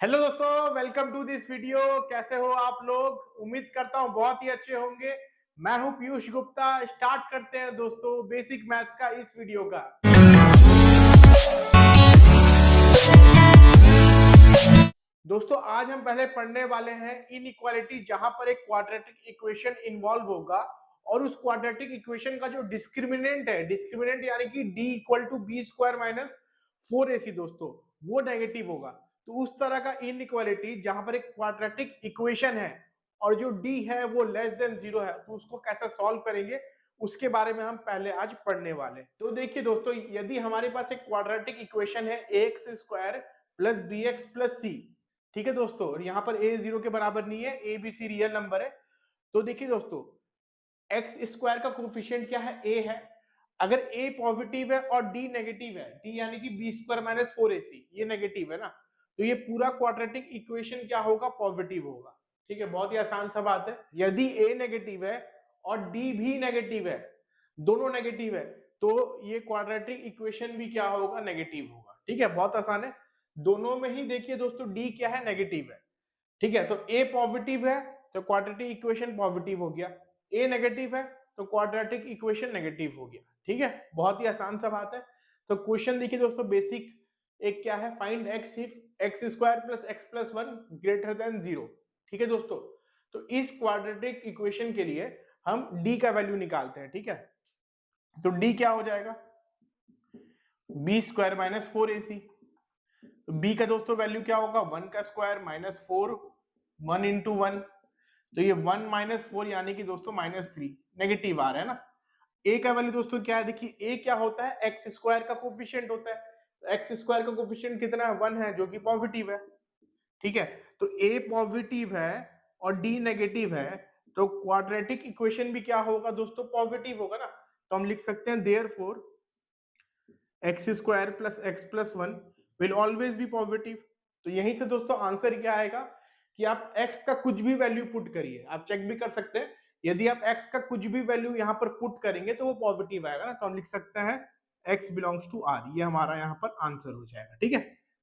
Hello दोस्तों, welcome to this video. कैसे हो आप लोग? उम्मीद करता हूँ बहुत ही अच्छे होंगे। मैं हूँ पीयूष गुप्ता। स्टार्ट करते हैं दोस्तों बेसिक मैथ्स का इस वीडियो का। दोस्तों आज हम पहले पढ़ने वाले हैं इनइक्वालिटी, जहां पर एक क्वाड्रेटिक इक्वेशन इन्वॉल्व होगा और उस क्वाड्रेटिक इक्वेशन का जो डिस्क्रिमिनेंट है, डिस्क्रिमिनेंट यानी कि d equal to B square minus 4ac दोस्तों, वो नेगेटिव होगा। तो उस तरह का इनइक्वालिटी जहां पर एक क्वाड्रेटिक इक्वेशन है और जो d है वो लेस देन 0 है, तो उसको कैसे सॉल्व करेंगे उसके बारे में हम पहले आज पढ़ने वाले। तो देखिए दोस्तों, यदि हमारे पास एक क्वाड्रेटिक इक्वेशन है ax square plus b x plus c, ठीक है दोस्तों, और यहाँ पर a 0 के बराबर नहीं है, a b c real number है। तो देखिए दोस्तों, एक्स स्क्वायर का कोफिशिएंट क्या है? a है। अगर a पॉजिटिव है और d नेगेटिव है, d यानी कि बी स्क्वायर माइनस 4ac ये नेगेटिव है ना, तो ये पूरा क्वाड्रेटिक इक्वेशन क्या होगा? पॉजिटिव होगा। ठीक है, बहुत ही आसान सा बात है। यदि a नेगेटिव है और d भी नेगेटिव है, दोनों नेगेटिव है, तो ये क्वाड्रेटिक इक्वेशन भी क्या होगा? नेगेटिव होगा। ठीक है, बहुत आसान है। दोनों में ही देखिए दोस्तों d क्या है? नेगेटिव है। ठीक है, तो a पॉजिटिव है तो क्वाड्रेटिक इक्वेशन पॉजिटिव हो गया, a नेगेटिव है तो क्वाड्रेटिक इक्वेशन नेगेटिव हो गया। ठीक है, बहुत ही आसान सा बात है। तो क्वेश्चन देखिए दोस्तों, बेसिक एक क्या है? Find x if x square plus x plus one greater than 0। ठीक है दोस्तों, तो इस क्वाड्रेटिक इक्वेशन के लिए हम d का वैल्यू निकालते हैं। ठीक है, तो d क्या हो जाएगा? B square minus 4ac। तो b का दोस्तों वैल्यू क्या होगा? 1 का स्क्वायर माइनस 4, 1 इंटू 1, तो ये 1 माइनस 4 यानी कि दोस्तों -3 नेगेटिव आ रहा है ना। a का वैल्यू दोस्तों क्या है? देखिए a क्या होता है? एक्स स्क्वायर का कोफिशिएंट होता है। एक्स स्क्वायर का कोफिशिएंट कितना है? 1 है, जो कि पॉजिटिव है। ठीक है, तो a पॉजिटिव है और d नेगेटिव है, तो क्वाड्रेटिक इक्वेशन भी क्या होगा दोस्तों? पॉजिटिव होगा ना। तो हम लिख सकते हैं therefore x square plus x plus one will always be positive. तो यहीं से दोस्तों आंसर क्या आएगा कि आप x का कुछ भी वैल्यू पुट करिए, आप चेक भी कर सकते हैं। यदि आप x का कुछ भी वैल्यू यहाँ पर पुट करेंगे तो वो पॉजिटिव आएगा ना, तो हम लिख सकते हैं x बिलोंग्स टू r। ये हमारा यहाँ पर आंसर हो जाएगा। ठीक है,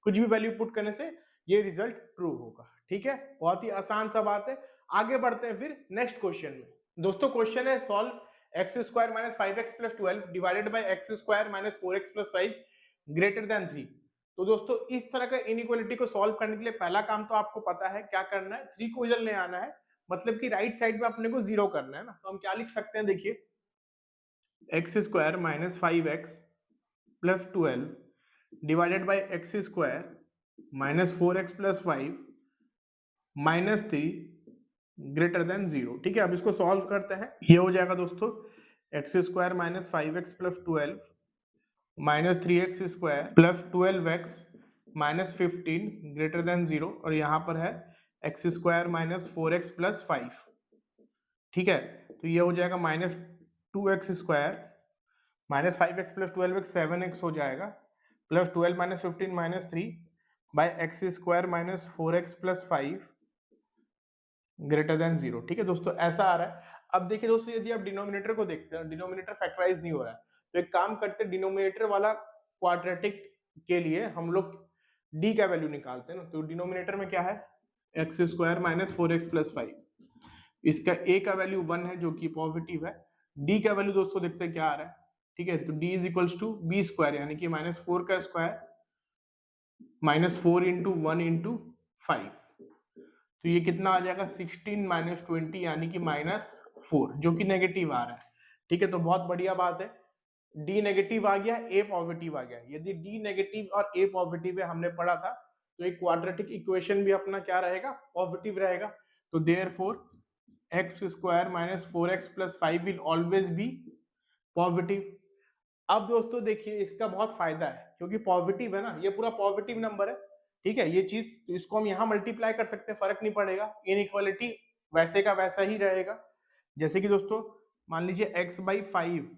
कुछ भी वैल्यू पुट करने से ये रिजल्ट ट्रू होगा। ठीक है, बहुत ही आसान सा बात है। आगे बढ़ते हैं फिर नेक्स्ट क्वेश्चन में। दोस्तों क्वेश्चन है solve x square minus 5x plus 12 divided by x square minus 4x plus 5 greater then 3। तो दोस्तों इस तरह का इनइक्वालिटी को सॉल्व करने के लिए पहला काम तो आपको पता है क्या करना है, 3 को इधर ले आना है, मतलब कि राइट साइड में अपने को 0 करना है ना। तो हम क्या लिख सकते हैं? देखिए x square minus 5x plus 12 divided by x square minus 4x plus 5 minus 3 greater than 0। ठीक है, अब इसको सॉल्व करते हैं। ये हो जाएगा दोस्तों x square minus 5x plus 12 minus 3x square plus 12x minus 15 greater than 0, और यहाँ पर है x square minus 4x plus 5। ठीक है, तो ये हो जाएगा minus 2x square minus 5x plus 12x 7x हो जाएगा, plus 12 minus 15 minus 3 by x square minus 4x plus 5 greater than 0। ठीक है दोस्तों, ऐसा आ रहा है। अब देखिए दोस्तों, यदि आप डिनोमिनेटर को देखते हैं, डिनोमिनेटर फैक्टराइज नहीं हो रहा है, तो एक काम करते हैं, डिनोमिनेटर वाला क्वाड्रेटिक के लिए हम लोग d का वैल्यू निकालते हैं ना। तो डिनोमिनेटर में क्या है? X square minus 4x plus 5, इसका a का वैल्यू 1 है जो कि पॉजिटिव है। d का वैल्यू दोस्तों देखते हैं क्या आ रहा है। ठीक है, तो d is equals to B square यानी कि माइनस 4 का स्क्वायर माइनस 4 इंटू 1 इंटू 5, तो ये कितना आ जाएगा? 16 माइनस 20 यानी कि -4, जो कि नेगेटिव आ रहा है। ठीक है, तो बहुत बढ़िया बात है। d नेगेटिव आ गया, a पॉजिटिव आ गया। यदि d नेगेटिव और a पॉजिटिव है, हमने पढ़ा था, तो एक क्वाड्रेटिक इक्वेशन भी अपना क्या रहेगा? पॉजिटिव रहेगा। तो therefore x square minus 4x plus 5 will always be positive. अब दोस्तों देखिए, इसका बहुत फायदा है क्योंकि पॉजिटिव है ना, ये पूरा पॉजिटिव नंबर है। ठीक है, ये चीज, तो इसको हम यहाँ मल्टीप्लाई कर सकते हैं, फर्क नहीं पड़ेगा, इनइक्वालिटी वैसे का वैसा ही रहेगा। जैसे कि दोस्तों मान लीजिए x बाई 5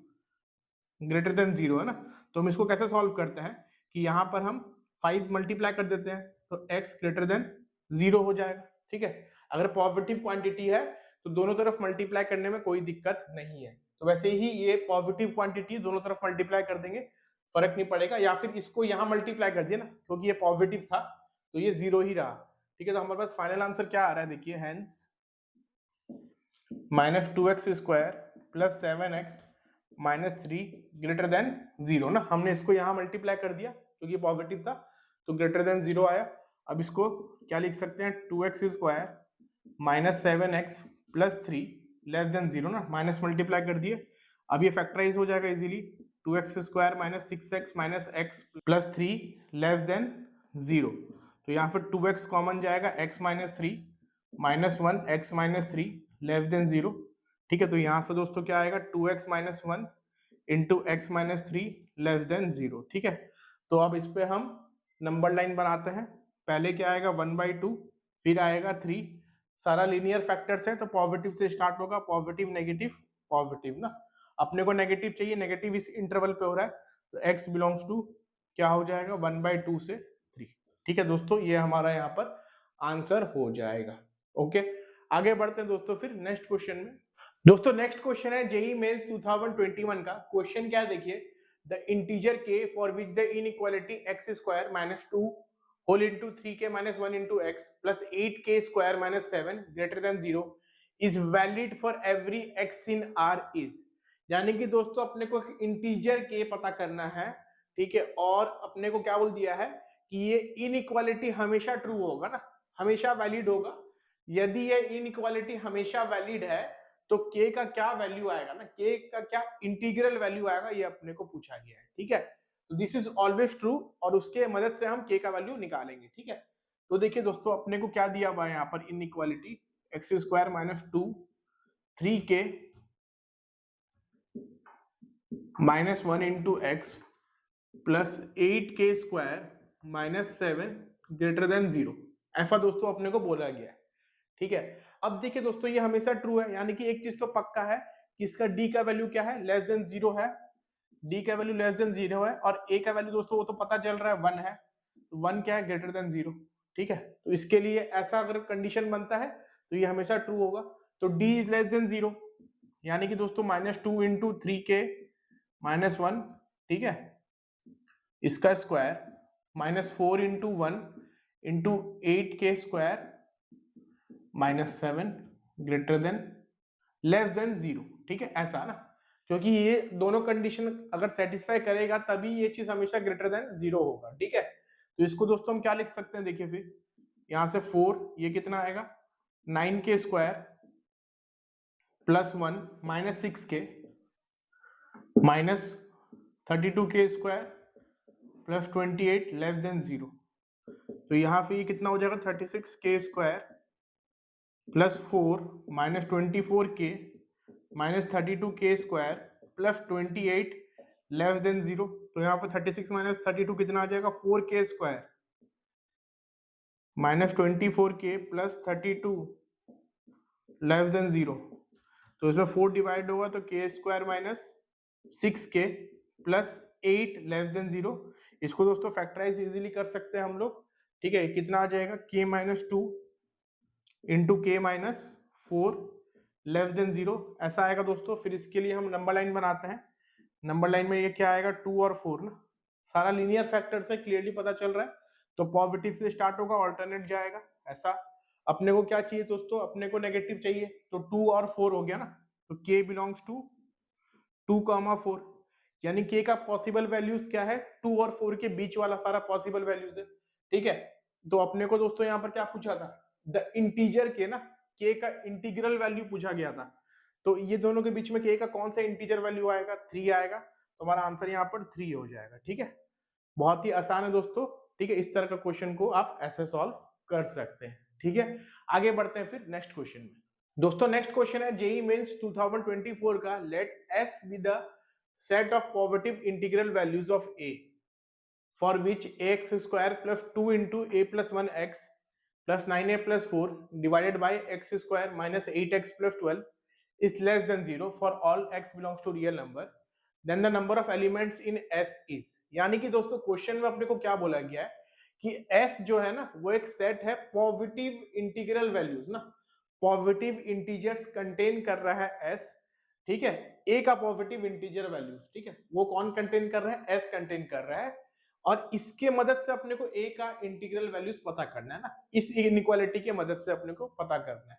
ग्रेटर देन 0 है ना, तो हम इसको कैसे सॉल्व करते हैं कि यहाँ पर हम 5 मल्टीप्लाई कर देते हैं तो x ग्रेटर देन 0 हो जाएगा। ठीक है, अगर पॉजिटिव क्वांटिटी है तो दोनों तरफ मल्टीप्लाई करने में कोई दिक्कत नहीं है। तो वैसे ही ये पॉजिटिव क्वांटिटी, दोनों तरफ मल्टीप्लाई कर देंगे, फर्क नहीं पड़ेगा। या फिर इसको यहाँ मल्टीप्लाई कर दिया ना, क्योंकि ये पॉजिटिव था तो ये 0 ही रहा। ठीक है, तो हमारे पास फाइनल आंसर क्या आ रहा है, देखिए hence -2x² + 7x - 3 greater than 0 ना, हमने इसको यहाँ मल्टीप्लाई कर दिया क्योंकि पॉजिटिव था तो ग्रेटर देन 0 आया। अब इसको क्या लिख सकते हैं, 2x² - 7x + 3 लेस देन 0 ना, माइनस मल्टीप्लाई कर दिए। अब ये फैक्टराइज हो जाएगा easily, 2x² - 6x - x + 3 less than 0, तो यहाँ पर 2x कॉमन जाएगा, x - 3 -1 x - 3 लेस देन 0। ठीक है, तो यहाँ से दोस्तों क्या आएगा, 2x - 1 into x - 3 less than 0। ठीक है, तो अब इस पे हम नंबर लाइन बनाते हैं। पहले क्या आएगा, 1/2, फिर आएगा 3, सारा लीनियर फैक्टर्स है तो पॉजिटिव से स्टार्ट होगा, पॉजिटिव नेगेटिव पॉजिटिव ना, अपने को नेगेटिव चाहिए, नेगेटिव इस इंटरवल पे हो रहा है तो x बिलोंग्स टू क्या हो जाएगा, 1/2 से 3। ठीक है दोस्तों, ये हमारा यहाँ पर आंसर हो जाएगा। ओके, आगे बढ़ते हैं दोस्तों फिर नेक्स्ट क्वेश्चन में। दोस्तों नेक्स्ट क्वेश्चन है जेईई मेंस 2021 का। क्वेश्चन क्या है देखिए, the integer k for which the inequality x² - 2 whole into 3k - 1 into x plus 8k² - 7 greater than 0 is valid for every x in R is. यानी कि दोस्तों अपने को इंटीजर k पता करना है, ठीक है, और अपने को क्या बोल दिया है कि ये इनइक्वालिटी हमेशा ट्रू होगा ना, हमेशा वैलिड होगा। यदि ये इनइक्वालिटी हमेशा वैलिड है तो k का क्या वैल्यू आएगा ना, k का क्या इंटीग्रल वैल्यू आएगा, ये अपने को पूछा गया है। ठीक है, तो दिस इज ऑलवेज ट्रू और उसके मदद से हम k का वैल्यू निकालेंगे। ठीक है, तो देखिए दोस्तों अपने को क्या दिया हुआ है यहाँ पर, inequality x² - 2 3k -1 into x plus 8k² - 7 greater than 0, ऐसा दोस्तों अपने को बोला गया है। ठीक है, अब देखिए दोस्तों ये हमेशा ट्रू है, यानी कि एक चीज तो पक्का है कि इसका d का वैल्यू क्या है, लेस देन 0 है, d का वैल्यू लेस देन 0 है, और a का वैल्यू दोस्तों वो तो पता चल रहा है 1 है, तो 1 क्या है, ग्रेटर देन 0। ठीक है, तो इसके लिए ऐसा अगर कंडीशन बनता है तो ये हमेशा ट्रू होगा। तो d इज लेस देन 0, यानी कि दोस्तों -2 इंटू 3k - 1, ठीक है, इसका square -4 into 1 into 8k² -7 greater than less than 0। ठीक है, ऐसा ना, क्योंकि ये दोनों कंडीशन अगर सेटिस्फाई करेगा तभी ये चीज हमेशा ग्रेटर देन 0 होगा। ठीक है, तो इसको दोस्तों हम क्या लिख सकते हैं, देखिए फिर यहां से 4, ये कितना आएगा, 9k² + 1 - 6k -32k² + 28 less than 0, तो यहाँ पे ये कितना हो जाएगा, 36k² + 4 -24k -32k² + 28 less than 0, तो यहाँ पर 36 - 32 कितना आ जाएगा, 4k² -24k + 32 लेस देन 0, तो इसमें 4 डिवाइड होगा तो k² - 6k + 8 लेस देन 0। इसको दोस्तों फैक्टराइज इजीली कर सकते हैं हम लोग। ठीक है, कितना आ जाएगा, k - 2 into k - 4 less than 0, ऐसा आएगा दोस्तों। फिर इसके लिए हम नंबर लाइन बनाते हैं। नंबर लाइन में ये क्या आएगा, 2 और 4 ना, सारा लीनियर फैक्टर से क्लियरली पता चल रहा है, तो पॉजिटिव से स्टार्ट होगा, ऑल्टरनेट जाएगा ऐसा। अपने को क्या चाहिए दोस्तों, अपने को नेगेटिव चाहिए, तो 2 और 4 हो गया ना, तो k बिलोंग्स टू 2, 4, यानी k का पॉसिबल वैल्यूज क्या है, 2 और 4 के बीच वाला सारा पॉसिबल वैल्यूज है। ठीक है, तो अपने को दोस्तों यहाँ पर क्या पूछा था, द इंटीजर के ना, k का इंटीग्रल वैल्यू पूछा गया था, तो ये दोनों के बीच में k का कौन सा इंटीजर वैल्यू आएगा, 3 आएगा, तो हमारा आंसर यहाँ पर 3 हो जाएगा। ठीक है, बहुत ही आसान है दोस्तों। ठीक है, इस तरह का क्वेश्चन को आप ऐसे सॉल्व कर सकते हैं। ठीक है, आगे बढ़ते हैं फिर नेक्स्ट क्वेश्चन में। दोस्तों नेक्स्ट क्वेश्चन है जेईई मेंस 2024 का, let S be the set of positive integral values of a for which ax² + 2 into a + 1x plus 9a + 4 divided by x² - 8x + 12 is less than 0 for all x belongs to real number, then the number of elements in S is। यानी कि दोस्तों question में अपने को क्या बोला गया है कि S जो है ना वो एक सेट है पॉजिटिव इंटीग्रल वैल्यूज ना, पॉजिटिव इंटीजर्स कंटेन कर रहा है S। ठीक है, A का पॉजिटिव इंटीजर वैल्यूज, ठीक है, वो कौन कंटेन कर रहा है, S कंटेन कर रहा है, और इसके मदद से अपने को ए का इंटीग्रल वैल्यूज पता करना है ना, इस इनइक्वालिटी के मदद से अपने को पता करना है।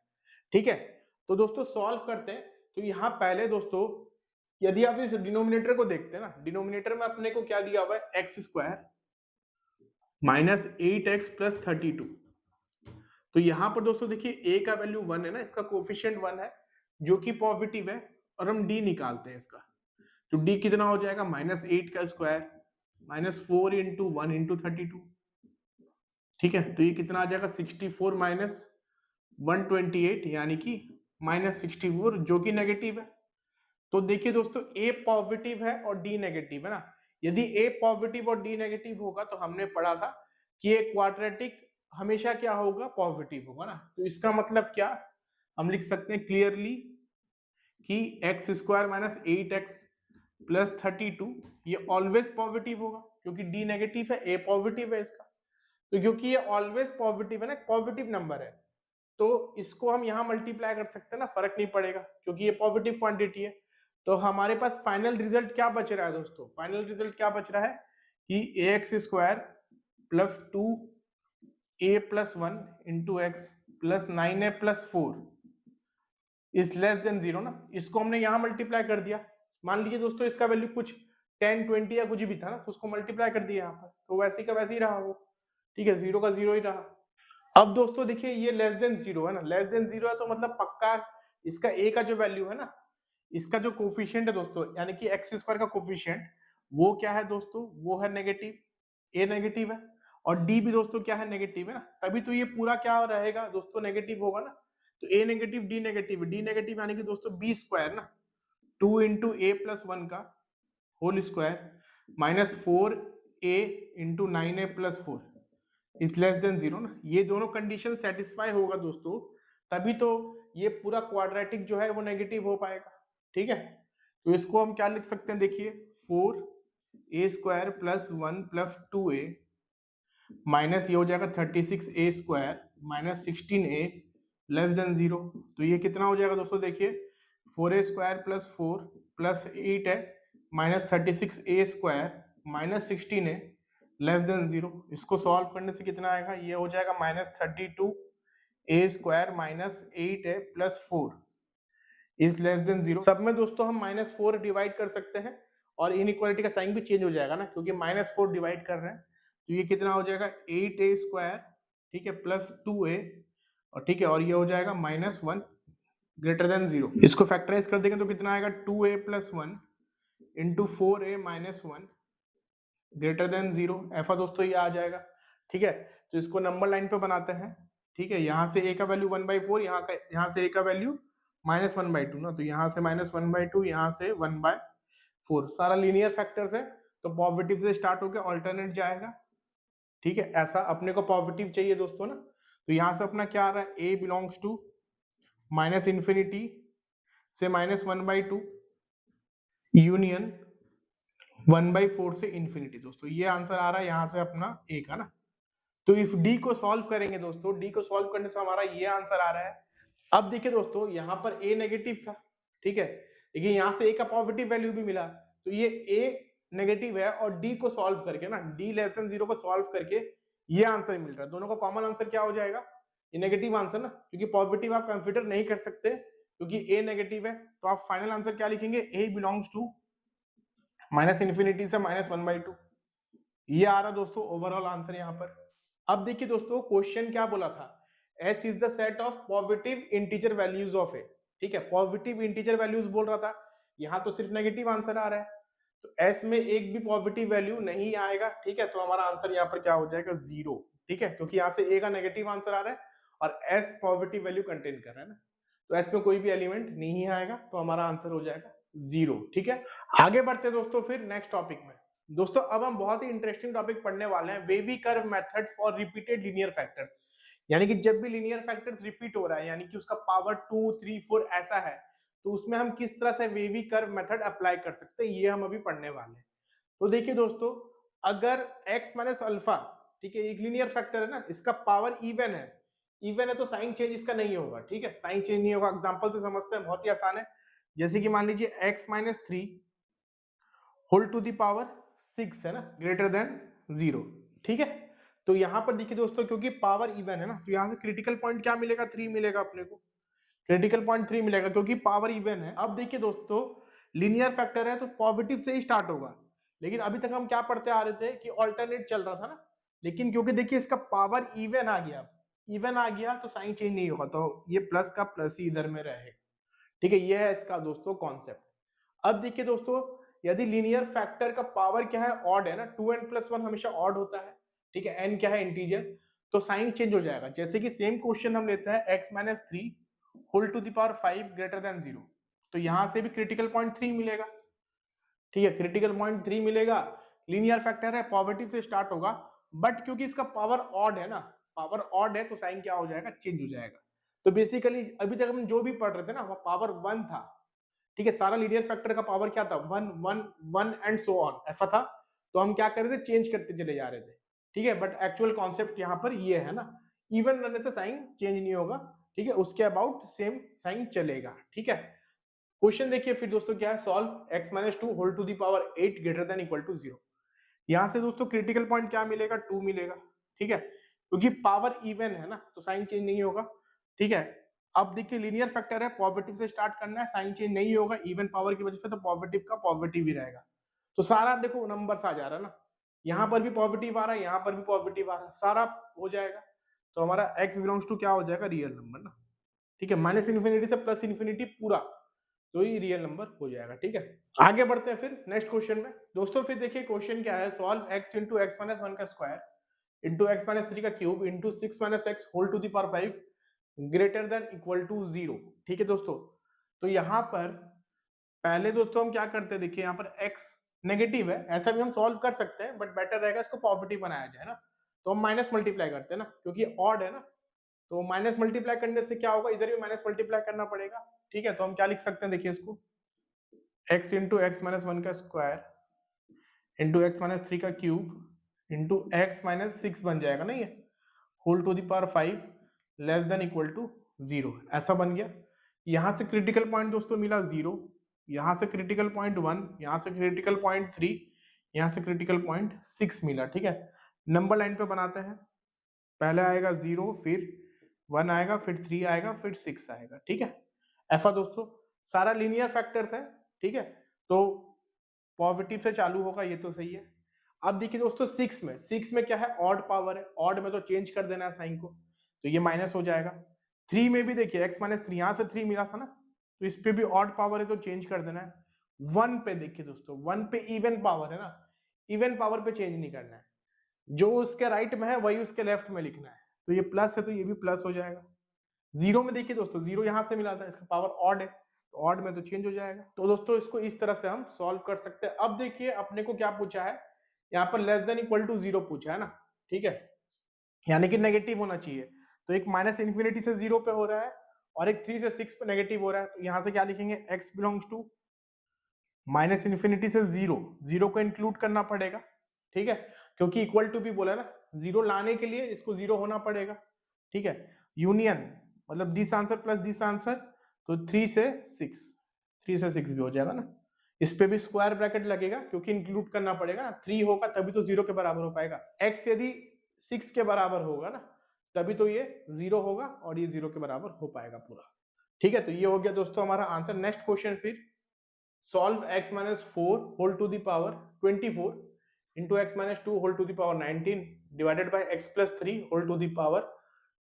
ठीक है, तो दोस्तों सॉल्व करते हैं। तो यहाँ पहले दोस्तों यदि आप इस डिनोमिनेटर को देखते हैं ना, डिनोमिनेटर में अपने को क्या दिया हुआ है, x square minus 8x plus 32। तो यहाँ पर दोस्तों देखिए a का वैल्यू 1 है ना, इसका कोफिशिएंट 1 है जो कि पॉजिटिव है, और हम d निकालते हैं इसका। तो d कितना हो जाएगा, माइनस 8 का स्क्वायर माइनस 4 इंटू 1 इंटू 32। ठीक है, तो ये कितना आ जाएगा 64 माइनस 128 यानी कि माइनस 64 जो कि नेगेटिव है। तो देखिए दोस्तों a पॉजिटिव है और d नेगेटिव है ना, यदि a पॉजिटिव और d नेगेटिव होगा तो हमने पढ़ा था कि ये क्वाड्रेटिक हमेशा क्या होगा, पॉजिटिव होगा ना। तो इसका मतलब क्या, हम लिख सकते हैं क्लियरली कि x square minus 8x plus 32 ये ऑलवेज पॉजिटिव होगा, क्योंकि d नेगेटिव है, a पॉजिटिव है इसका। तो क्योंकि ये ऑलवेज पॉजिटिव है ना, पॉजिटिव नंबर है, तो इसको हम यहाँ मल्टीप्लाई कर सकते हैं ना, फर्क नहीं पड़ेगा क्योंकि ये पॉजिटिव क्वांटिटी है। तो हमारे पास फाइनल रिजल्ट क्या बच रहा है दोस्तों, फाइनल रिजल्ट क्या बच रहा है कि ax square plus 2a plus 1 into x plus 9a plus 4 is less than 0 ना। इसको हमने यहाँ मल्टीप्लाई कर दिया, मान लीजिए दोस्तों इसका वैल्यू कुछ 10 20 या कुछ भी था ना, तो उसको मल्टीप्लाई कर दिया यहाँ पर, तो वैसे का वैसे ही रहा वो। ठीक है, 0 का 0 ही रहा। अब दोस्तों देखिए ये लेस देन 0 है ना, लेस देन 0 है तो मतलब पक्का इसका a का जो वैल्यू है ना, इसका जो कोफिशिएंट है दोस्तों, यानी कि एक्स स्क्वायर का कोफिशिएंट वो क्या है दोस्तों, वो है नेगेटिव, a नेगेटिव है, और d भी दोस्तों क्या है, नेगेटिव है ना, तभी तो ये पूरा क्या रहेगा दोस्तों, नेगेटिव होगा ना। तो a negative d negative, d negative यानी कि दोस्तों b स्क्वायर ना, 2 इंटू a प्लस 1 का whole square minus 4a into 9a plus 4 is less than 0 ना। ये दोनों कंडीशन सेटिस्फाई होगा दोस्तों, तभी तो ये पूरा क्वाड्रेटिक जो है वो नेगेटिव हो पाएगा। ठीक है, तो इसको हम क्या लिख सकते हैं, देखिए 4a square plus 1 plus 2a minus ये हो जाएगा 36a square minus 16a less than 0। तो ये कितना हो जाएगा दोस्तों, देखिए 4a स्क्वायर प्लस 4 प्लस 8 है minus 36a square minus 16a less than 0। इसको सॉल्व करने से कितना आएगा, ये हो जाएगा minus 32a square minus 8a plus 4 is less than 0। सब में दोस्तों हम माइनस 4 डिवाइड कर सकते हैं और इनइक्वालिटी का साइन भी चेंज हो जाएगा ना, क्योंकि माइनस 4 डिवाइड कर रहे हैं। तो ये कितना हो जाएगा 8a स्क्वायर, ठीक है, प्लस 2a, और ठीक है, और ये हो जाएगा माइनस 1 ग्रेटर देन 0। इसको फैक्टराइज कर देंगे तो कितना आएगा 2a plus 1 into 4a minus 1 greater than 0। ऐसा दोस्तों ये आ जाएगा। ठीक है, तो इसको नंबर लाइन पे बनाते हैं। ठीक है, यहाँ से a का वैल्यू 1/4, यहाँ से a का वैल्यू -1/2 ना, तो यहाँ से -1/2, यहाँ से 1/4, सारा लीनियर फैक्टर्स है, तो पॉजिटिव से स्टार्ट होकर ऑल्टरनेट जाएगा। ठीक है, ऐसा अपने को पॉजिटिव चाहिए दोस्तों ना, तो यहाँ से अपना क्या आ रहा है, a belongs to minus infinity से -1/2 यूनियन 1/4 से इन्फिनिटी। दोस्तों ये आंसर आ रहा है यहाँ से अपना a का ना। तो इफ d को सॉल्व करेंगे दोस्तों, d को सॉल्व करने से हमारा ये आंसर आ रहा है। अब देखिए दोस्तों यहाँ पर a नेगेटिव था, ठीक है, लेकिन यहाँ से a का पॉजिटिव वैल्यू भी मिला, तो ये a नेगेटिव है, और d को सॉल्व करके ना, d लेस देन 0 को सॉल्व करके ये आंसर मिल रहा है। दोनों का कॉमन आंसर क्या हो जाएगा, ये नेगेटिव आंसर ना, क्योंकि पॉजिटिव आप कंसिडर नहीं कर सकते क्योंकि a नेगेटिव है। तो आप फाइनल आंसर क्या लिखेंगे, a belongs to minus infinity से -1/2। ये आ रहा दोस्तों ओवरऑल आंसर यहाँ पर। अब देखिए दोस्तों क्वेश्चन क्या बोला था, S is the set of positive integer values of a. ठीक है, पॉजिटिव इंटीजर वैल्यूज बोल रहा था, यहाँ तो सिर्फ नेगेटिव आंसर आ रहा है, तो S में एक भी पॉजिटिव वैल्यू नहीं आएगा। ठीक है, तो हमारा आंसर यहाँ पर क्या हो जाएगा, 0। ठीक है, क्योंकि यहाँ से A का नेगेटिव आंसर आ रहा है और S पॉजिटिव वैल्यू कंटेन कर रहा है ना, तो S में कोई भी एलिमेंट नहीं आएगा, तो हमारा आंसर हो जाएगा 0। ठीक है, आगे बढ़ते दोस्तों फिर नेक्स्ट टॉपिक में। दोस्तों अब हम बहुत ही इंटरेस्टिंग टॉपिक पढ़ने वाले हैं, wavy curve method for repeated linear factors. यानी कि जब भी लीनियर फैक्टर्स रिपीट हो रहा है, यानी कि उसका पावर 2 3 4 ऐसा है, तो उसमें हम किस तरह से वेवी कर्व मेथड अप्लाई कर सकते हैं, ये हम अभी पढ़ने वाले हैं। तो देखिए दोस्तों, अगर x माइनस अल्फा, ठीक है, एक लीनियर फैक्टर है ना, इसका पावर इवन है तो साइन चेंज इसका नहीं होगा। ठीक है, साइन चेंज नहीं होगा। एग्जांपल से समझते हैं, बहुत ही आसान है। जैसे कि मान लीजिए x minus 3 whole to the power 6 है ना, ग्रेटर देन 0। ठीक है, तो यहाँ पर देखिए दोस्तों, क्योंकि पावर इवन है ना, तो यहाँ से क्रिटिकल पॉइंट क्या मिलेगा, 3 मिलेगा अपने को, क्रिटिकल पॉइंट 3 मिलेगा क्योंकि पावर इवन है। अब देखिए दोस्तों, लीनियर फैक्टर है तो पॉजिटिव से ही स्टार्ट होगा, लेकिन अभी तक हम क्या पढ़ते आ रहे थे कि ऑल्टरनेट चल रहा था ना, लेकिन क्योंकि देखिए इसका पावर इवन आ गया, इवन आ गया तो साइन चेंज नहीं होगा, तो ये प्लस का प्लस ही इधर में रहेगा। ठीक है, ये है इसका दोस्तों कॉन्सेप्ट। अब देखिए दोस्तों, यदि लीनियर फैक्टर का पावर क्या है, ऑड है ना, 2n+1 हमेशा ऑड होता है। ठीक है, n क्या है, इंटीजर, तो साइन चेंज हो जाएगा। जैसे कि सेम क्वेश्चन हम लेते हैं x-3 whole to the power 5 greater than 0, तो यहां से भी क्रिटिकल पॉइंट 3 मिलेगा। ठीक है, क्रिटिकल पॉइंट 3 मिलेगा, लीनियर फैक्टर है, पॉजिटिव से स्टार्ट होगा, बट क्योंकि इसका पावर ऑड है ना, पावर ऑड है तो साइन क्या हो जाएगा, चेंज हो जाएगा। तो बेसिकली अभी तक हम जो भी पढ़ रहे थे ना, वो पावर 1 था। ठीक है, सारा लीनियर फैक्टर का पावर क्या था, 1 1 1 एंड सो ऑन, ऐसा था। तो हम क्या कर रहे थे, चेंज करते चले जा रहे थे। ठीक है, बट एक्चुअल कॉन्सेप्ट यहाँ पर ये है ना, इवन रहने से साइन चेंज नहीं होगा। ठीक है, उसके अबाउट सेम साइन चलेगा। ठीक है, क्वेश्चन देखिए फिर दोस्तों क्या है, solve x-2 whole to the power 8 greater than equal to 0। यहां से दोस्तों क्रिटिकल पॉइंट क्या मिलेगा, 2 मिलेगा। ठीक है, क्योंकि पावर इवन है ना, तो साइन चेंज नहीं होगा। ठीक है, अब देखिए लीनियर फैक्टर है, पॉजिटिव से स्टार्ट करना है, साइन चेंज नहीं होगा, इवन पावर की वजह से, तो पॉजिटिव का पॉजिटिव ही रहेगा। तो सारा देखो नंबर्स आ जा रहा है ना, यहाँ पर भी पॉजिटिव आ रहा है, यहाँ पर भी पॉजिटिव आ रहा है, सारा हो जाएगा। तो हमारा x बिलोंग्स टू क्या हो जाएगा, रियल नंबर ना। ठीक है, माइनस इन्फिनिटी से प्लस इन्फिनिटी पूरा, तो ये रियल नंबर हो जाएगा। ठीक है, आगे बढ़ते हैं फिर नेक्स्ट क्वेश्चन में दोस्तों। फिर देखिए क्वेश्चन क्या है, solve x into X minus 1 का स्क्वायर इंटू एक्स माइनस 3 का cube into 6 minus X whole to the power 5 greater than equal to 0। ठीक है दोस्तों, तो यहाँ पर पहले दोस्तों हम क्या करते हैं, देखिए यहाँ पर x नेगेटिव है, ऐसा भी हम सॉल्व कर सकते हैं, बट बेटर रहेगा इसको पॉजिटिव बनाया जाए ना, तो हम माइनस मल्टीप्लाई करते हैं ना, क्योंकि ऑड है ना, तो माइनस मल्टीप्लाई करने से क्या होगा, इधर भी माइनस मल्टीप्लाई करना पड़ेगा। ठीक है, तो हम क्या लिख सकते हैं, देखिए इसको x इंटू एक्स माइनस 1 का स्क्वायर इंटू एक्स माइनस 3 का क्यूब इंटू एक्स माइनस 6 बन जाएगा ना, ये whole to the power 5 less than equal to 0, ऐसा बन गया। यहां से क्रिटिकल पॉइंट दोस्तों मिला 0, यहां से क्रिटिकल पॉइंट 1, यहां से क्रिटिकल पॉइंट 3, यहां से क्रिटिकल पॉइंट 6 मिला। ठीक है, नंबर लाइन पे बनाते हैं, पहले आएगा 0, फिर 1 आएगा, फिर 3 आएगा, फिर 6 आएगा। ठीक है, ऐसा दोस्तों सारा लीनियर फैक्टर्स है। ठीक है, तो पॉजिटिव से चालू होगा, ये तो सही है। अब देखिए दोस्तों 6 में क्या है, ऑड पावर है, ऑड में तो चेंज कर देना है साइन को, तो ये माइनस हो जाएगा। 3 में भी देखिए x माइनस 3, यहाँ से 3 मिला था ना, तो इस पे भी ऑड पावर है तो चेंज कर देना है। 1 पे देखिए दोस्तों, 1 पे इवन पावर है ना, इवन पावर पे चेंज नहीं करना है, जो उसके राइट में है वही उसके लेफ्ट में लिखना है, तो ये प्लस है तो ये भी प्लस हो जाएगा। 0 में देखिए दोस्तों, 0 यहाँ से मिला था, इसका पावर ऑड है, तो ऑड में तो चेंज हो जाएगा। तो दोस्तों इसको इस तरह से हम सॉल्व कर सकते हैं। अब देखिए अपने को क्या पूछा है, यहाँ पर लेस देन इक्वल टू 0 पूछा है ना। ठीक है, यानी कि नेगेटिव होना चाहिए, तो एक माइनस इन्फिनिटी से 0 पे हो रहा है और एक 3 से 6 पे नेगेटिव हो रहा है, तो यहाँ से क्या लिखेंगे, x belongs to minus infinity से 0, 0 को इंक्लूड करना पड़ेगा। ठीक है, क्योंकि इक्वल टू भी बोला ना, 0 लाने के लिए इसको 0 होना पड़ेगा। ठीक है, यूनियन मतलब this answer plus this answer, तो 3 से 6, 3 से 6 भी हो जाएगा ना। इस पे भी स्क्वायर ब्रैकेट लगेगा क्योंकि इंक्लूड करना पड़ेगा ना, 3 होगा तभी तो 0 के बराबर हो पाएगा। x यदि 6 के बराबर होगा ना, तभी तो ये 0 होगा और ये 0 के बराबर हो पाएगा पूरा। ठीक है, तो ये हो गया दोस्तों हमारा आंसर। नेक्स्ट क्वेश्चन फिर, solve x minus 4 whole to the power 24 into X minus 2 whole to the power 19 divided by x plus 3 whole to the power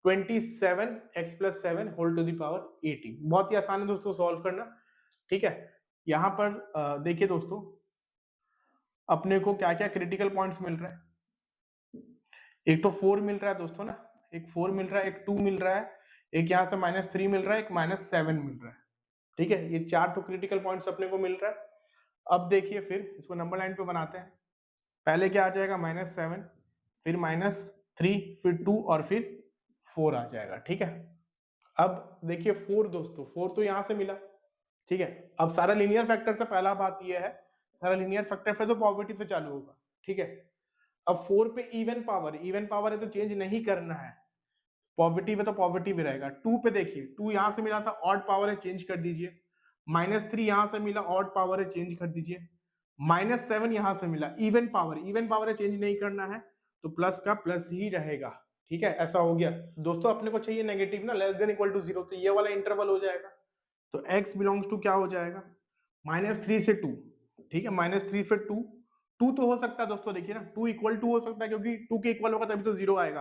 27 x plus 7 whole to the power 18। बहुत ही आसान है दोस्तों solve करना। ठीक है, यहाँ पर देखिए दोस्तों अपने को क्या क्या क्रिटिकल पॉइंट्स मिल रहे हैं। एक तो 4 मिल रहा है दोस्तों ना, एक 4 मिल रहा है, एक 2 मिल रहा है, एक यहाँ से -3 मिल रहा है, एक -7 मिल रहा है। ठीक है, ये 4 तो क्रिटिकल पॉइंट्स अपने को मिल रहा है। अब देखिए फिर इसको नंबर लाइन पे बनाते हैं, पहले क्या आ जाएगा -7, फिर -3, फिर 2 और फिर 4 आ जाएगा। ठीक है, अब देखिए 4 दोस्तों, 4 तो यहाँ से मिला। ठीक है, अब सारा लीनियर फैक्टर से पहला बात ये है, सारा लीनियर फैक्टर से तो पॉजिटिव से चालू होगा। ठीक है, अब 4 पे इवन पावर है तो चेंज नहीं करना है, पॉजिटिव है तो पॉजिटिव ही रहेगा। 2 पे देखिए, 2 यहाँ से मिला था, ऑड पावर है, चेंज कर दीजिए। -3 यहाँ से मिला, ऑड पावर है, चेंज कर दीजिए। -7 यहां से मिला, इवन पावर है, चेंज नहीं करना है तो प्लस का प्लस ही रहेगा। ठीक है, ऐसा हो गया दोस्तों। अपने को चाहिए नेगेटिव ना, लेस देन इक्वल टू 0, तो ये वाला इंटरवल हो जाएगा। तो x बिलोंग्स टू क्या हो जाएगा, -3 से 2। ठीक है, -3 से 2, 2 तो हो सकता है दोस्तों, देखिए ना 2 इक्वल टू हो सकता है, क्योंकि 2 के इक्वल होगा तभी तो 0 आएगा।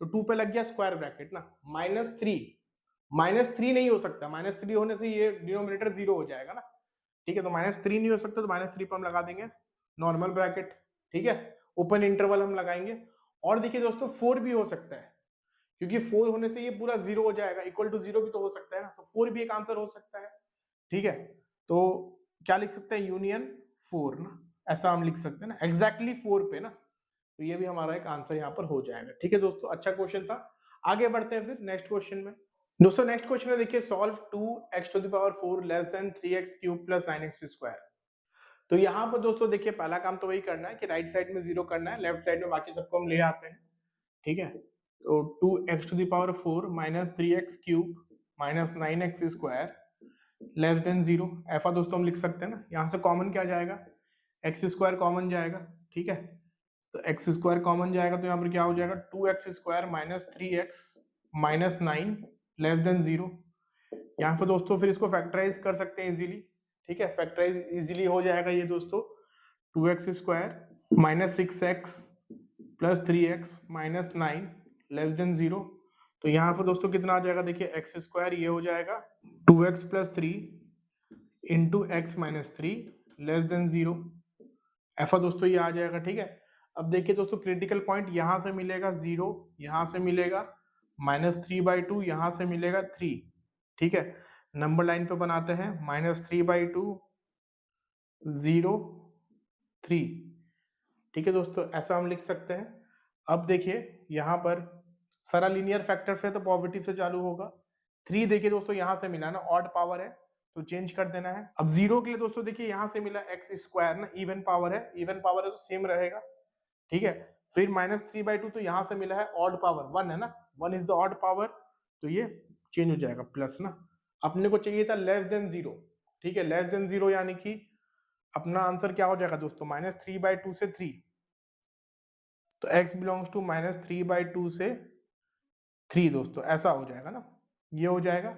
तो 2 पे लग गया स्क्वायर ब्रैकेट ना, -3 नहीं हो सकता, -3 होने से ये डिनोमिनेटर 0 हो जाएगा ना। ठीक है, तो -3 नहीं हो सकता, तो -3 पर हम लगा देंगे नॉर्मल ब्रैकेट। ठीक है, ओपन इंटरवल हम लगाएंगे। और देखिए दोस्तों 4 भी हो सकता है, क्योंकि 4 होने से ये पूरा 0 हो जाएगा, इक्वल टू 0 भी तो हो सकता है ना, तो 4 भी एक आंसर हो सकता है। ठीक है, तो क्या लिख सकते हैं, यूनियन 4 ना, ऐसा हम लिख सकते हैं ना, एग्जैक्टली 4 पे ना, तो ये भी हमारा एक आंसर यहाँ पर हो जाएगा। ठीक है दोस्तों, अच्छा क्वेश्चन था। आगे बढ़ते हैं फिर नेक्स्ट क्वेश्चन में। दोस्तों नेक्स्ट क्वेश्चन है, देखिए solve 2x⁴ less than 3x³ plus 9x²। तो यहाँ पर दोस्तों देखिए पहला काम तो वही करना है कि राइट साइड में 0 करना है, लेफ्ट साइड में बाकी सबको हम ले आते हैं। ठीक है, तो 2x⁴ minus 3x³ minus 9x² less than 0, ऐसा दोस्तों हम लिख सकते हैं ना। यहाँ से कॉमन क्या जाएगा, x² कॉमन जाएगा। ठीक है, तो x² कॉमन जाएगा, तो यहाँ पर क्या हो जाएगा, 2x² minus 3x minus 9 less than 0। यहाँ पर दोस्तों फिर इसको फैक्टराइज कर सकते हैं इजीली। ठीक है, फैक्टराइज इजीली हो जाएगा ये दोस्तों, 2x² minus 6x plus 3x minus 9 less than 0। तो यहाँ पर दोस्तों कितना आ जाएगा, देखिए x² ये हो जाएगा 2x plus 3 into X minus 3 less than 0, ऐसा दोस्तों ये आ जाएगा। ठीक है, अब देखिए दोस्तों क्रिटिकल पॉइंट यहाँ से मिलेगा 0, यहाँ से मिलेगा -3/2, यहाँ से मिलेगा 3। ठीक है, नंबर लाइन पे बनाते हैं, -3/2 0 3। ठीक है दोस्तों, ऐसा हम लिख सकते हैं। अब देखिए यहाँ पर सारा लीनियर फैक्टर से तो पॉजिटिव से चालू होगा। 3 देखिए दोस्तों यहाँ से मिला ना, ऑड पावर है तो चेंज कर देना है। अब 0 के लिए दोस्तों देखिए यहाँ से मिला x² ना, इवन पावर है तो सेम रहेगा। ठीक है, फिर -3/2 तो यहाँ से मिला है ऑड पावर 1 है ना, 1 इज द ऑड पावर, तो ये चेंज हो जाएगा प्लस ना। अपने को चाहिए था लेस देन 0। ठीक है, लेस देन 0 यानी कि अपना आंसर क्या हो जाएगा दोस्तों, -3/2 से 3, तो x बिलोंग्स टू -3/2 से 3 दोस्तों, ऐसा हो जाएगा ना, ये हो जाएगा।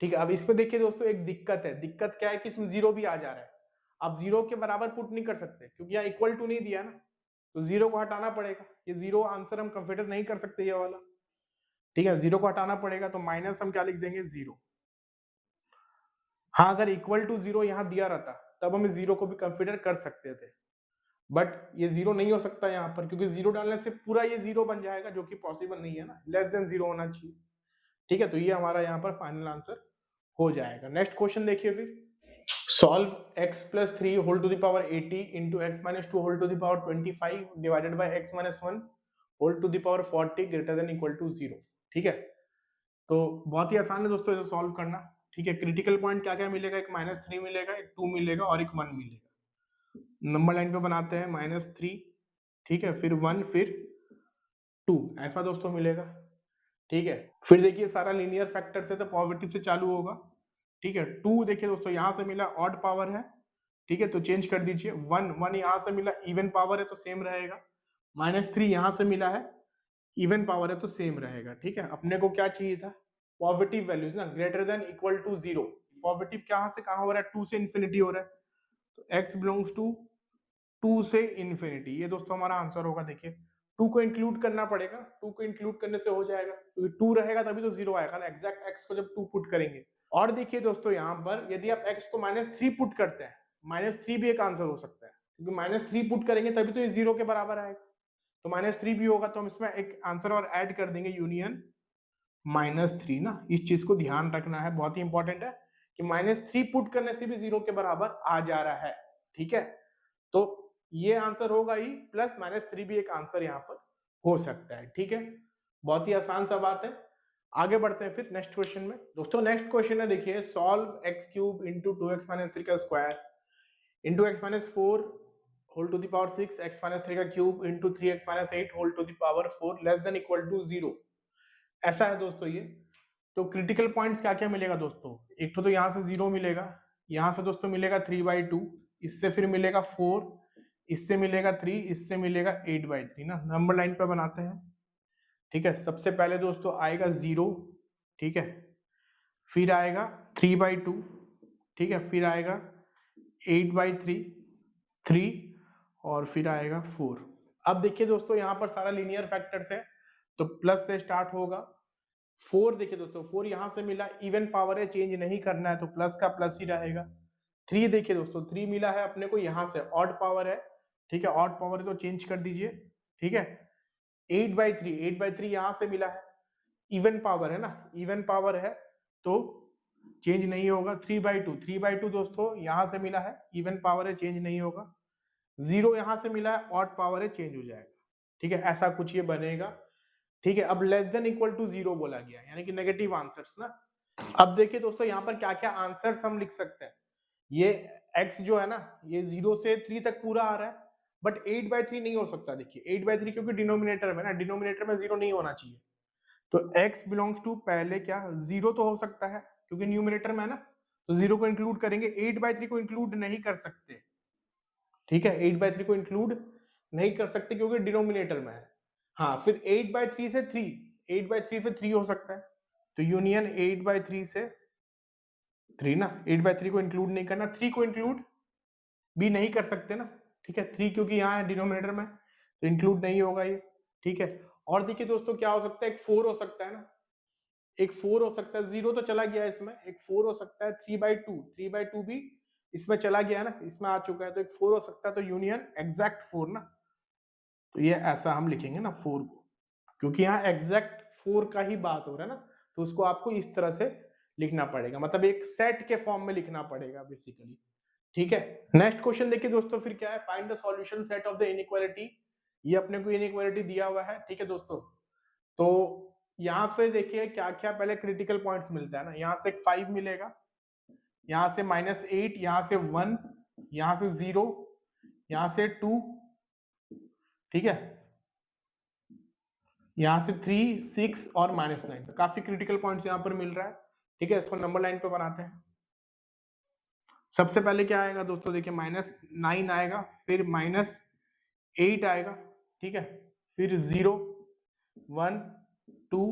ठीक है, अब इसमें देखिए दोस्तों एक दिक्कत है, दिक्कत क्या है कि इसमें 0 भी आ जा रहा है। आप 0 के बराबर पुट नहीं कर सकते, क्योंकि यहाँ इक्वल टू नहीं दिया ना, तो 0 को हटाना पड़ेगा। ये 0 आंसर हम कंसिडर नहीं कर सकते ये वाला। ठीक है, 0 को हटाना पड़ेगा, तो माइनस हम क्या लिख देंगे, 0। हाँ, अगर इक्वल टू 0 यहाँ दिया रहता तब हम इस 0 को भी कंसिडर कर सकते थे, बट ये 0 नहीं हो सकता यहाँ पर, क्योंकि 0 डालने से पूरा ये 0 बन जाएगा, जो कि पॉसिबल नहीं है ना, लेस देन 0 होना चाहिए। ठीक है, तो ये हमारा यहाँ पर फाइनल आंसर हो जाएगा। नेक्स्ट क्वेश्चन देखिए फिर, solve x plus 3 whole to the power 80 into X minus 2 whole to the power 25 divided by X minus 1 whole to the power 40 greater than equal to 0। ठीक है, तो बहुत ही आसान है दोस्तों इसे सॉल्व करना। ठीक है, क्रिटिकल पॉइंट क्या क्या मिलेगा, एक -3 मिलेगा, एक 2 मिलेगा और एक 1 मिलेगा। नंबर लाइन पे बनाते हैं -3, ठीक है, फिर 1, फिर 2, ऐसा दोस्तों मिलेगा। ठीक है, फिर देखिए सारा लीनियर फैक्टर से तो पॉजिटिव से चालू होगा। ठीक है, 2 देखिए दोस्तों यहाँ से मिला, ऑड पावर है। ठीक है, तो चेंज कर दीजिए। 1 यहाँ से मिला, इवन पावर है तो सेम रहेगा। -3 यहाँ से मिला है, इवन पावर है तो सेम रहेगा। ठीक है, अपने को क्या चाहिए था, पॉजिटिव वैल्यूज ना, greater than equal to 0। Positive कहाँ से कहाँ हो रहा है, 2 से इन्फिनिटी हो रहा है, तो x बिलोंग्स टू 2 से इन्फिनिटी, ये दोस्तों हमारा आंसर होगा। देखिए 2 को इंक्लूड करना पड़ेगा, 2 को इंक्लूड करने से हो जाएगा, क्योंकि 2 रहेगा तभी तो 0 आएगा ना, एग्जैक्ट x को जब 2 पुट करेंगे। और देखिए दोस्तों यहाँ पर यदि आप x को -3 पुट करते हैं, -3 भी एक आंसर हो सकता है, क्योंकि -3 पुट करेंगे तभी तो ये 0 के बराबर आएगा, तो -3 भी होगा, तो हम इसमें एक आंसर और ऐड कर देंगे, यूनियन -3 ना। इस चीज को ध्यान रखना है, बहुत ही इंपॉर्टेंट है कि -3 पुट करने से भी 0 के बराबर आ जा रहा है। ठीक है, तो ये आंसर होगा ही, प्लस -3 भी एक आंसर यहाँ पर हो सकता है। ठीक है, बहुत ही आसान सा बात है। आगे बढ़ते हैं फिर नेक्स्ट क्वेश्चन में। दोस्तों नेक्स्ट क्वेश्चन है, देखिए solve x³ into 2x minus 3 का square into x minus 4 whole to the power 6 x minus 3 का cube into 3x minus 8 whole to the power 4 less than equal to 0, ऐसा है दोस्तों ये। तो क्रिटिकल पॉइंट्स क्या क्या मिलेगा दोस्तों, एक तो यहाँ से 0 मिलेगा, यहाँ से दोस्तों मिलेगा 3/2, इससे फिर मिलेगा 4, इससे मिलेगा 3, इससे मिलेगा 8/3 ना। नंबर लाइन पे बनाते हैं, ठीक है। सबसे पहले दोस्तों आएगा 0, ठीक है, फिर आएगा 3/2, ठीक है, फिर आएगा 8/3, 3, और फिर आएगा 4। अब देखिए दोस्तों यहाँ पर सारा लीनियर फैक्टर्स है, तो प्लस से स्टार्ट होगा। 4 देखिए दोस्तों, 4 यहाँ से मिला, इवन पावर है, चेंज नहीं करना है तो प्लस का प्लस ही रहेगा। 3 देखिए दोस्तों, 3 मिला है अपने को यहाँ से, ऑड पावर है, ठीक है, ऑड पावर है तो चेंज कर दीजिए, ठीक है। 8/3, 8/3 यहाँ से मिला है, इवन पावर है ना, इवन पावर है तो चेंज नहीं होगा। 3/2, 3/2 दोस्तों यहाँ से मिला है, इवन पावर है, चेंज नहीं होगा। 0 यहाँ से मिला है, ऑड पावर है, चेंज हो जाएगा, ठीक है, ऐसा कुछ ये बनेगा, ठीक है। अब लेस देन इक्वल टू 0 बोला गया, यानी कि नेगेटिव आंसर्स ना। अब देखिए दोस्तों यहाँ पर क्या क्या आंसर्स हम लिख सकते हैं। ये x जो है ना, ये 0 से 3 तक पूरा आ रहा है, बट 8/3 नहीं हो सकता। देखिए 8/3 क्योंकि डिनोमिनेटर में ना, डिनोमिनेटर में 0 नहीं होना चाहिए, तो x बिलोंग्स टू पहले क्या 0 तो हो सकता है क्योंकि न्यूमिनेटर में है ना, तो 0 को इंक्लूड करेंगे, 8/3 को इंक्लूड नहीं कर सकते, ठीक है, 8/3 को इंक्लूड नहीं कर सकते क्योंकि डिनोमिनेटर में है। हाँ, फिर 8/3 से 3, 8/3 से 3 हो सकता है, तो यूनियन 8/3 से 3 ना, 8/3 को इंक्लूड नहीं करना, 3 को इंक्लूड भी नहीं कर सकते ना, ठीक है, 3 क्योंकि यहाँ है डिनोमिनेटर में, तो इंक्लूड नहीं होगा ये, ठीक है। और देखिए दोस्तों क्या हो सकता है, एक 4 हो सकता है ना, एक 4 हो सकता है, 0 तो चला गया इसमें, एक 4 हो सकता है, 3/2, 3/2 भी इसमें चला गया ना, इसमें आ चुका है, तो एक 4 हो सकता है, तो यूनियन एग्जैक्ट 4 ना, तो ये ऐसा हम लिखेंगे ना 4 को, क्योंकि यहाँ एग्जैक्ट 4 का ही बात हो रहा है ना, तो उसको आपको इस तरह से लिखना पड़ेगा, मतलब एक सेट के फॉर्म में लिखना पड़ेगा बेसिकली, ठीक है। नेक्स्ट क्वेश्चन देखिए दोस्तों, फिर क्या है, find the solution set of the inequality. ये अपने को इनइक्वालिटी दिया हुआ है, ठीक है दोस्तों। तो यहाँ से देखिए क्या क्या पहले क्रिटिकल पॉइंट्स मिलता है ना, यहाँ से 5 मिलेगा, यहाँ से -8, यहाँ से 1, यहाँ से 0, यहाँ से 2, ठीक है, यहाँ से 3, 6 और -9, काफी क्रिटिकल पॉइंट्स यहाँ पर मिल रहा है, ठीक है। इसको नंबर लाइन पे बनाते हैं। सबसे पहले क्या आएगा दोस्तों, देखिए -9 आएगा, फिर -8 आएगा, ठीक है, फिर 0, 1, 2,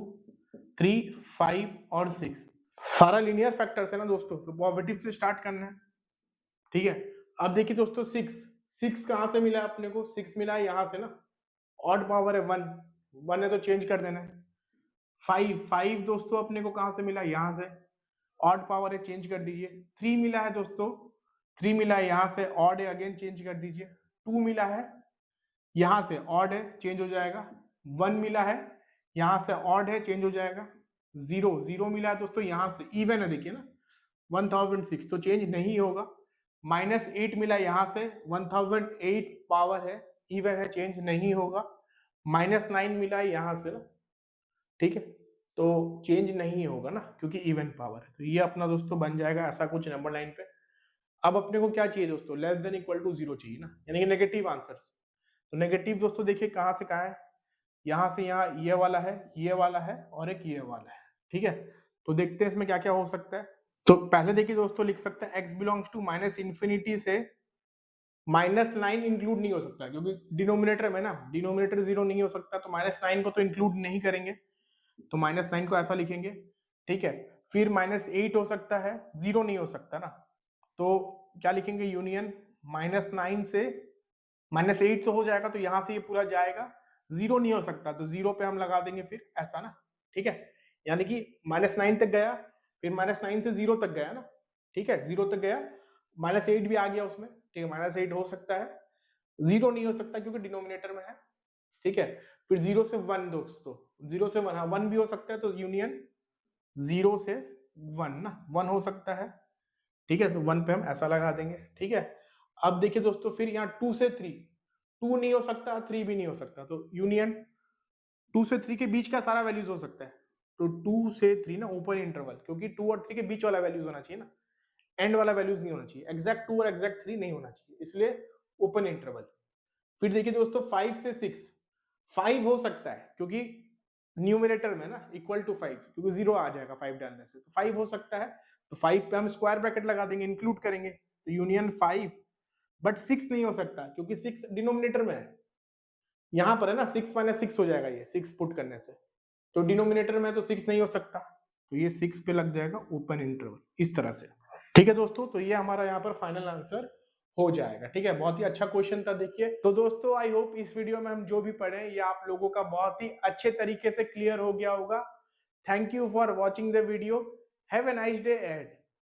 3, 5 और 6, सारा लीनियर फैक्टर्स है ना दोस्तों, तो पॉजिटिव से स्टार्ट करना है, ठीक है। अब देखिए दोस्तों 6 कहां से मिला अपने को, 6 मिला है यहाँ से ना, ऑड पावर है 1 है तो चेंज कर देना है। 5 दोस्तों अपने को कहां से मिला, यहाँ से, ऑड पावर है, चेंज कर दीजिए। 3 मिला है दोस्तों, 3 मिला है यहाँ से, ऑड है, अगेन चेंज कर दीजिए। 2 मिला है यहाँ से, ऑड है, चेंज हो जाएगा। 1 मिला है यहाँ से, ऑड है, चेंज हो जाएगा। 0 मिला है दोस्तों यहाँ से, इवन है, देखिए ना 1006, तो चेंज नहीं होगा। -8 मिला यहाँ से, 1008 पावर है, इवन है, चेंज नहीं होगा। -9 मिला है यहाँ से ना, ठीक है, तो चेंज नहीं होगा ना क्योंकि इवन पावर है, तो ये अपना दोस्तों बन जाएगा ऐसा कुछ नंबर लाइन पे। अब अपने को क्या चाहिए दोस्तों, लेस देन इक्वल टू 0 चाहिए ना, यानी कि नेगेटिव आंसर्स। तो नेगेटिव दोस्तों देखिए कहाँ से कहाँ है, यहाँ से यहाँ ये वाला है, ये वाला है और एक ये वाला है, ठीक है। तो देखते हैं इसमें क्या क्या हो सकता है। तो पहले देखिए दोस्तों लिख सकते हैं x बिलोंग्स टू -इन्फिनिटी से -9 इंक्लूड नहीं हो सकता क्योंकि डिनोमिनेटर में ना, डिनोमिनेटर 0 नहीं हो सकता, तो -9 को तो इंक्लूड नहीं करेंगे, तो -9 को ऐसा लिखेंगे, ठीक है। फिर -8 हो सकता है, 0 नहीं हो सकता ना, तो क्या लिखेंगे, यूनियन -9 से -8 तो हो जाएगा, तो यहाँ से ये पूरा जाएगा, 0 नहीं हो सकता, तो 0 पे हम लगा देंगे फिर ऐसा ना, ठीक है, यानी कि -9 तक गया, फिर -9 से 0 तक गया ना, ठीक है, 0 तक गया, -8 भी आ गया उसमें, ठीक है, -8 हो सकता है, 0 नहीं हो सकता क्योंकि डिनोमिनेटर में है, ठीक है। फिर 0 से 1 दोस्तों, 0 से 1, हाँ 1 भी हो सकता है, तो यूनियन 0 से 1 ना, 1 हो सकता है, ठीक है, तो 1 पे हम ऐसा लगा देंगे, ठीक है। अब देखिए दोस्तों फिर यहाँ 2 से 3, 2 नहीं हो सकता, 3 भी नहीं हो सकता, तो यूनियन 2 से 3 के बीच का सारा वैल्यूज हो सकता है, तो 2 से 3 ना ओपन इंटरवल, क्योंकि 2 और 3 के बीच वाला वैल्यूज होना चाहिए ना, एंड वाला वैल्यूज नहीं होना चाहिए, एग्जैक्ट 2 और एग्जैक्ट 3 नहीं होना चाहिए, इसलिए ओपन इंटरवल। फिर देखिए दोस्तों 5 से 6, 5 हो सकता है क्योंकि न्यूमिनेटर में ना इक्वल टू 5, क्योंकि 0 आ जाएगा 5 डालने से, तो 5 हो सकता है, तो 5 पे हम स्क्वायर ब्रैकेट लगा देंगे, इंक्लूड करेंगे, तो यूनियन 5 बट 6 नहीं हो सकता क्योंकि 6 डिनोमिनेटर में है, यहां पर है ना 6 माइनस 6 हो जाएगा, ये 6 पुट करने से, तो डिनोमिनेटर में तो 6 नहीं हो सकता, तो ये 6 पे लग जाएगा ओपन इंटरवल इस तरह से। ठीक है दोस्तों, तो ये हमारा यहाँ पर फाइनल आंसर हो जाएगा। ठीक है, बहुत ही अच्छा क्वेश्चन था। देखिए तो दोस्तों, आई होप इस वीडियो में हम जो भी पढ़े ये आप लोगों का बहुत ही अच्छे तरीके से क्लियर हो गया होगा। Thank you for watching the video, have a nice day add.